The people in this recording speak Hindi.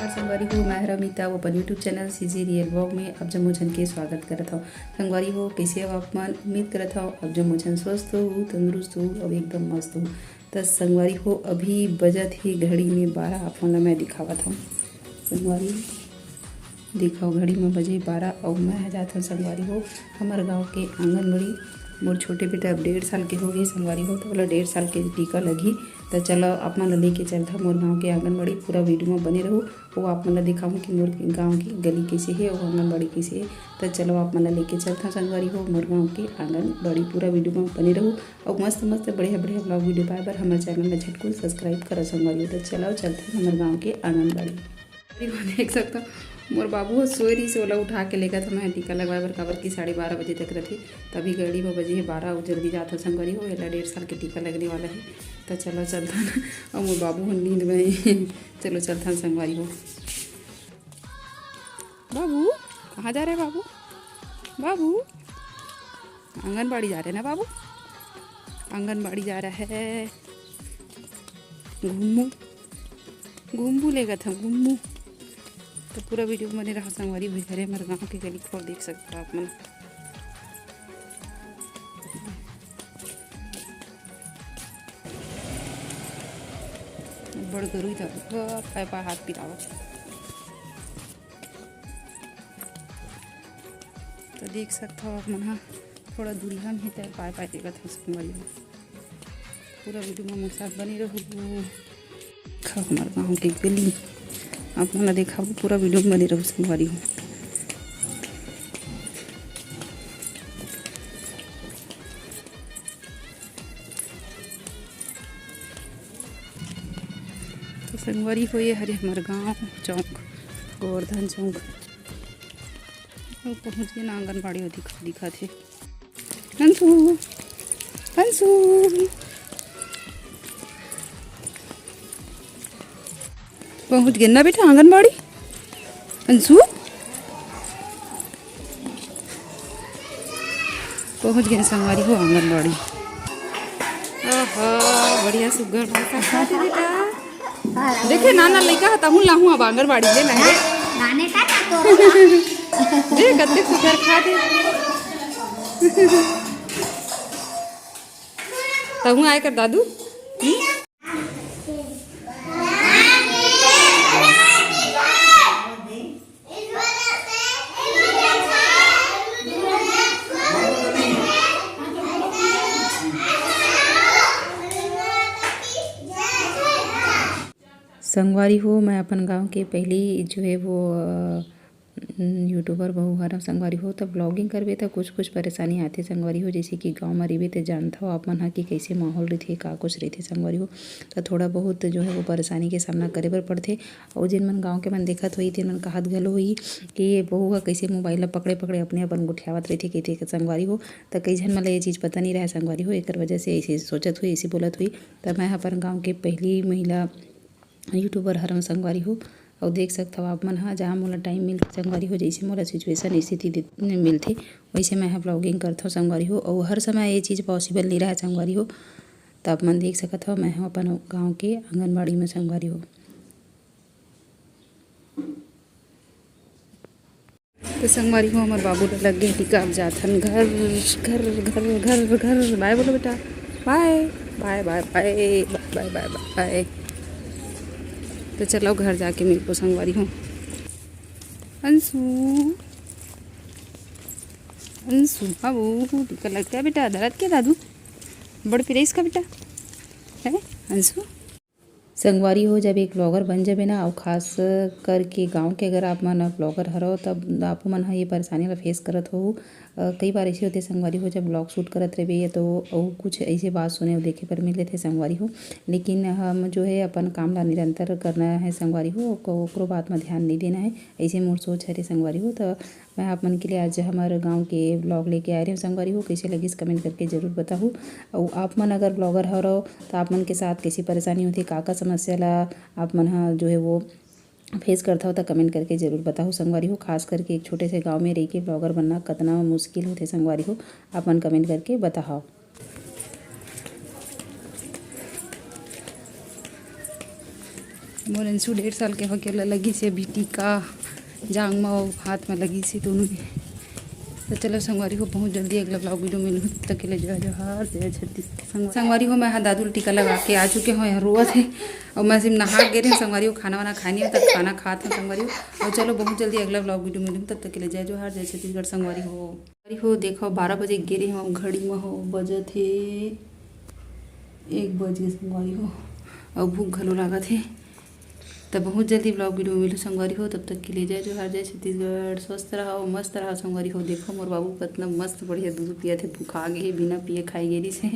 नमस्कार संगवारी हो, मैं रमिता वो अपन YouTube channel CG real blog में अब जब मुझन के स्वागत करत हूँ। संगवारी हो कैसे हो आप मन, उम्मीद करत हूँ अब जब मुझन स्वस्थ हो, तंदुरुस्त हो और एकदम मस्त हो। तो संगवारी हो अभी बजत ही घड़ी में 12 आप मन मैं दिखावत हूँ। संगवारी दिखाओ घड़ी में बजे 12 और मैं जात हूँ संगवारी हो हमारे गाँव के आंगनबाड़ी। मोर छोटे बेटा अब 1.5 साल के हो गए संगवारी हो, तो बोला 1.5 साल के टीका लगी। तो चलो आप मन लेके चलता मोर गाँव के आंगनबाड़ी, पूरा वीडियो में बने रहो। वो आप मन दिखाऊँ कि मोर गाँव की गली कैसे है और आंगनबाड़ी कैसे है। तो चलो आप मन लेके चलता संगवारी हो मोर गाँव के आंगनबाड़ी, पूरा वीडियो में बने रहो और मस्त मस्त बढ़िया बढ़िया ब्लॉग वीडियो पाए बर हमारे चैनल में झटकुन सब्सक्राइब करो संगवारी हो। तो चलो चलते हमारे गाँव के आंगनबाड़ी। देख सकता मोर बाबू सोए रही से ओला उठा के लेकर था मैं टीका लगवाए बर, काबर की 12:30 बजे तक रहती। तभी घड़ी में बजे है 12 और जल्दी जाता संगवारी हो, एला 1.5 साल के टीका लगने वाला है। तो चलो चलता ना और मोर बाबू हो नींद में चलो चलता संगवारी हो। बाबू कहाँ जा रहे हैं बाबू? बाबू आंगनबाड़ी जा रहे हैं ना बाबू? आंगनबाड़ी जा रहा है। घूमू घूमू लेगा था घूमू। तो पूरा वीडियो बने रहा संगवारी हुई घरे हमारे गाँव की गली खोल देख सकते हो आप मन। बड़ गरुई था पाए पाए हाथ पिरावा। तो देख सकते हो आप मन हाँ थोड़ा दूरिया में है पाए पाए देखा था संगवारी हो। पूरा वीडियो में मेरे साथ बने रहो। हमारे गाँव की गली आप मन देखा पूरा वीडियो में बने रहो संगवारी हो। तो संगवारी हो ये हरे हमारे गांव चौक गोवर्धन चौक पहुँच गए ना आंगनबाड़ी हो दिखा थे। हंसू हंसू पहुँच गए ना बेटा आंगनबाड़ी। अंशु पहुँच गए संगवारी हो आंगनबाड़ी। बढ़िया सुगर बेटा देखे नाना लड़का था हूँ लाहूँ अब आंगनबाड़ी ले ना देख कते सुगर खा दे तहूँ आए कर दादू। संगवारी हो मैं अपन गांव के पहली जो है वो यूट्यूबर बहू हरम संगवारी हो। तो ब्लॉगिंग करबे तो कुछ कुछ परेशानी आते संगवारी हो, जैसे कि गांव में रहिबे तो जानता हो आप मन हा कि कैसे माहौल रहते का कुछ रहते संगवारी हो। तो थोड़ा बहुत जो है वो परेशानी के सामना करे बर पड़ते। और जिन मन गाँव के मन देखत होई तेन मन कहत घलो होई कि ये बहू हा कैसे मोबाइल ला पकड़े पकड़े अपने अपन गुठियावत रहती कहते संगवारी हो। तो कई झन मतलब ये चीज़ पता नहीं रहे संगवारी हो, एक वजह से ऐसे सोचत हुई ऐसे बोलत हुई। तो मैं अपन गाँव के पहली महिला यूट्यूबर हरम संगवारी हो। और देख सकते हो आप मन हाँ जहाँ मोला टाइम मिलते संगवारी हो, जैसे मोला सिचुएशन स्थिति मिलते वैसे मैं ब्लॉगिंग करता हूँ संगवारी हो। और हर समय ये चीज़ पॉसिबल नहीं रहा संगवारी हो। तो आप मन देख सकते हो मैं हूँ अपन गाँव के आंगनबाड़ी में संगवारी हो। तो संगवारी हो हमारे बाबू लग गए टीका अब जाथन घर घर घर घर घर। बाय बोलो बेटा bye bye bye bye bye bye bye. तो चलो घर जाके मिलको संगवारी हो। अंशु अंशु बाबू टीका लगता है बेटा, दर्द क्या दादू बड़ पिरेस का बेटा है अंशु। संगवारी हो जब एक ब्लॉगर बन जाबे ना और ख़ास करके गांव के अगर आप मन ब्लॉगर हरो तब आप मन ये परेशानी ला फेस करत हो। कई बार ऐसे होते संगवारी हो जब ब्लॉग शूट करत रहे तो कुछ ऐसे बात सुने और देखे पर मिले थे संगवारी हो। लेकिन हम जो है अपन काम ला निरंतर करना है संगवारी हो, ओकरो बात में ध्यान नहीं देना है, ऐसे मोर सोच है रे संगवारी हो। तो मैं आप मन के लिए आज हमारे गाँव के ब्लॉग लेके आ रही हूँ संगवारी हो। कैसे लगी कमेंट करके ज़रूर बताओ। और आप मन अगर ब्लॉगर हो रहो तो आप मन के साथ कैसी परेशानी होती का समस्या ला आप मन हाँ जो है वो फेस करता हो तो कमेंट करके ज़रूर बताओ संगवारी हो। खास करके एक छोटे से गांव में रह के ब्लॉगर बनना कितना मुश्किल होते संगवारी हो, आप मन कमेंट करके बताओ। मोर अंशु 1.5 साल के होके लगी से अभी टीका जांग में और हाथ में लगी से दोनों में। तो चलो संगवारी हो बहुत जल्दी अगला ब्लॉग वीडियो मिलूँ, तक के लिए जोहार जय छत्तीस। संगवारी हो मैं यहाँ दादू टीका लगा के आ चुके हो, यहाँ रोवत है और मैं सिर्फ नहा गए रहे संगवारी हो, खाना वाना खानी हो तब खाना खाते हैं संगवारी हो। और चलो बहुत जल्दी अगला ब्लॉग वीडियो मिलूँ, तब तक के लिए जय जोहार जय छत्तीसगढ़। संगवारी हो देखो 12 बजे गिरे हो घड़ी में हो बजत है 1 बजे संगवारी हो और भूख घलो लागत है। तब बहुत जल्दी ब्लॉग वीडियो में मिलूँ संगवारी हो, तब तक के लिए जय जोहार जय छत्तीसगढ़। स्वस्थ रहो मस्त रहो संगवारी हो। देखो मोर बाबू कितना मस्त बढ़िया दूध पिया थे, भूखा गए बिना पिए खाई गेरी से।